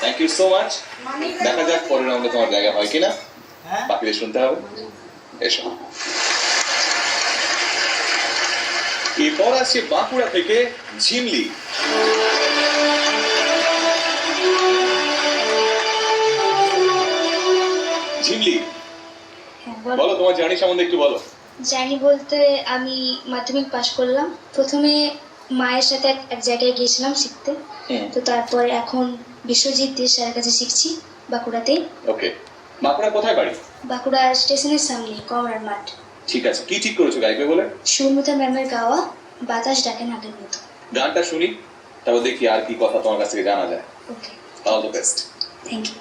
Thank you so much. দেখা যাক পরের রাউন্ডে তোমার জায়গা হয় কিনা, বাকিদের শুনতে হবে। এসো। এরপর আসছে বাঁকুড়া থেকে ঝিমলি। ঝিমলি, বলো তোমার জার্নি সম্বন্ধে একটু বলো। জার্নি বলতে আমি মাধ্যমিক পাশ করলাম। প্রথমে মায়ের সাথে এক জায়গায় গিয়েছিলাম শিখতে, তো তারপর এখন বিশ্বজিৎ দে স্যারের কাছে শিখছি বাঁকুড়াতেই। ওকে, বাঁকুড়া কোথায় বাড়ি? বাঁকুড়া স্টেশনের সামনে কমরার মাঠ। ঠিক আছে, কি ঠিক করেছো গাইবে বলে? সুমিতা ম্যামের গাওয়া বাতাস ডাকে নাগের মতো। গানটা শুনি, তারপর দেখি আর কি কথা তোমার কাছ থেকে জানা যায়। Okay, all the best. Thank you.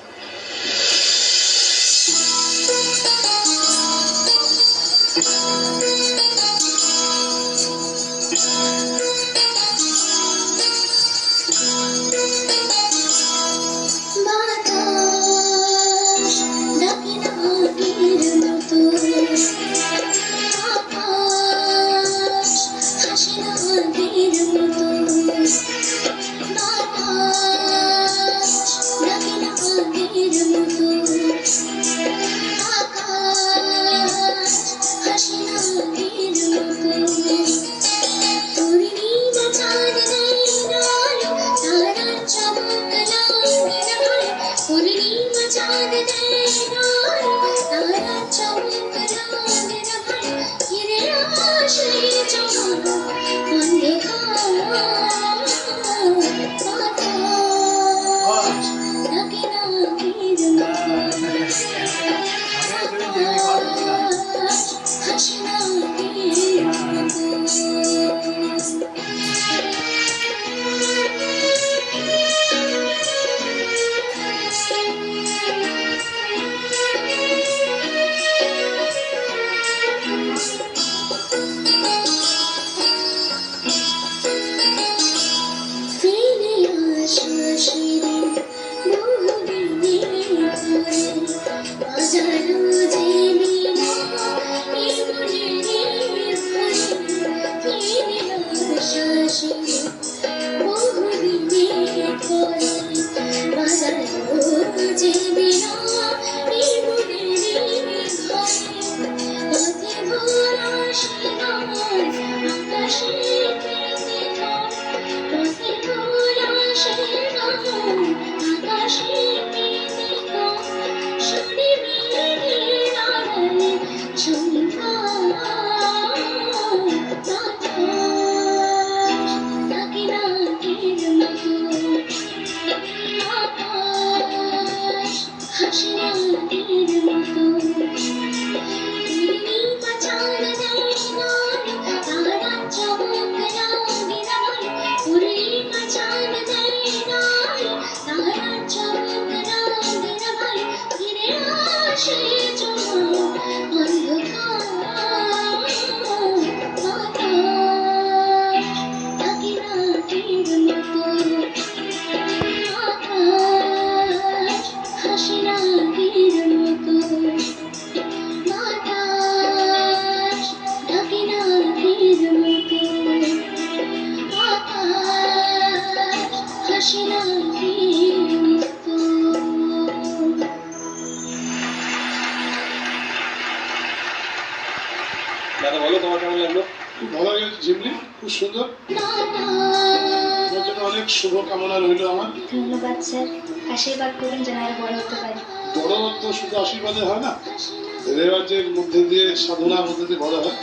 দাদা বলো তোমার কেমন লাগলো? ভালো লাগলো ঝিমলি, খুব সুন্দর। তোমার জন্য অনেক শুভ কামনা রইল আমার। ধন্যবাদ স্যার, আশীর্বাদ করুন যেন আরো বড় হতে পারি। বড় তো শুধু আশীর্বাদে হয় না, রেওয়াজের মধ্যে দিয়ে, সাধনার মধ্যে দিয়ে বড় হয়।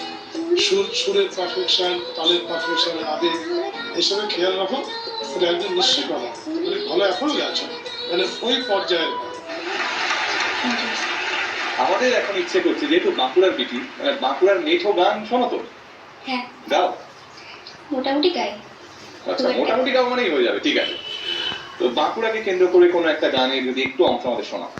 সুরের পারফেকশন, তালের পারফেকশন, আবেগ, এসবে খেয়াল রাখো, এটা একদম নিশ্চয়ই ভালো, অনেক ভালো এখনো গাছ, মানে ওই পর্যায়ের। আমাদের এখন ইচ্ছে করছে, যেহেতু বাঁকুড়ার বিটি, বাঁকুড়ার মেঠো গান শোনো তো? হ্যাঁ, গাও। মোটামুটি গাই। আচ্ছা, মোটামুটি গাও মানেই হয়ে যাবে, ঠিক আছে। তো বাঁকুড়াকে কেন্দ্র করে কোনো একটা গানের যদি একটু অংশ আমাদের শোনাও।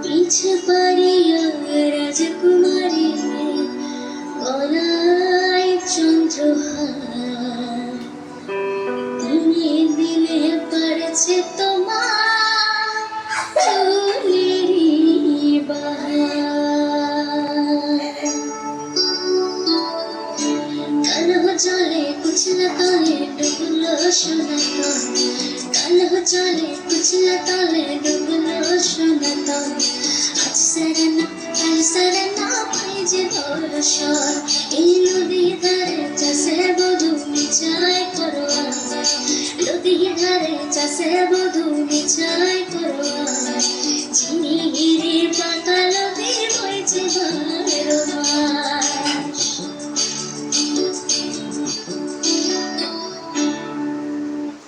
পিছ পারিয়া রাজকুমারী গলা সনাতন কালো চলে কুচলা তলে ডুবলো সনাতন আজ সারানা কাল সারানা পাই যে ভরসন এই নদী ধারে চাষে বধূ মিছাই করোয়া নদী ধারে চাষে বধূ মিছাই করোয়া চিনি গিরি পাতা নদী বইছে ভাইয়ের মাস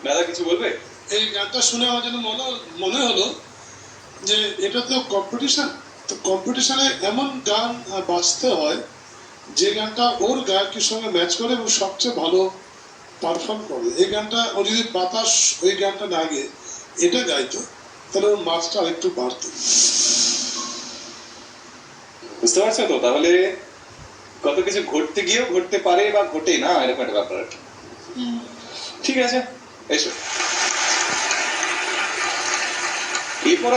দাদা কিছু বলবে? এই গানটা শুনে আমার যেন মনে হলো যে এটা তো কম্পিটিশন, তো কম্পিটিশনে এমন গান বাজতে হয় যে গানটা ওর গায়কের সঙ্গে ম্যাচ করে এবং সবচেয়ে ভালো পারফর্ম করে। এই গানটা ও যদি বাতাস ওই গানটা না গিয়ে এটা গাইতো তাহলে ওর মার্কসটা আরেকটু বাড়তো। বুঝতে পারছো তো? তাহলে কত কিছু ঘটতে গিয়েও ঘটতে পারে বা ঘটে না, এরকম একটা ব্যাপার আর কি। ঠিক আছে, এসো। এরপর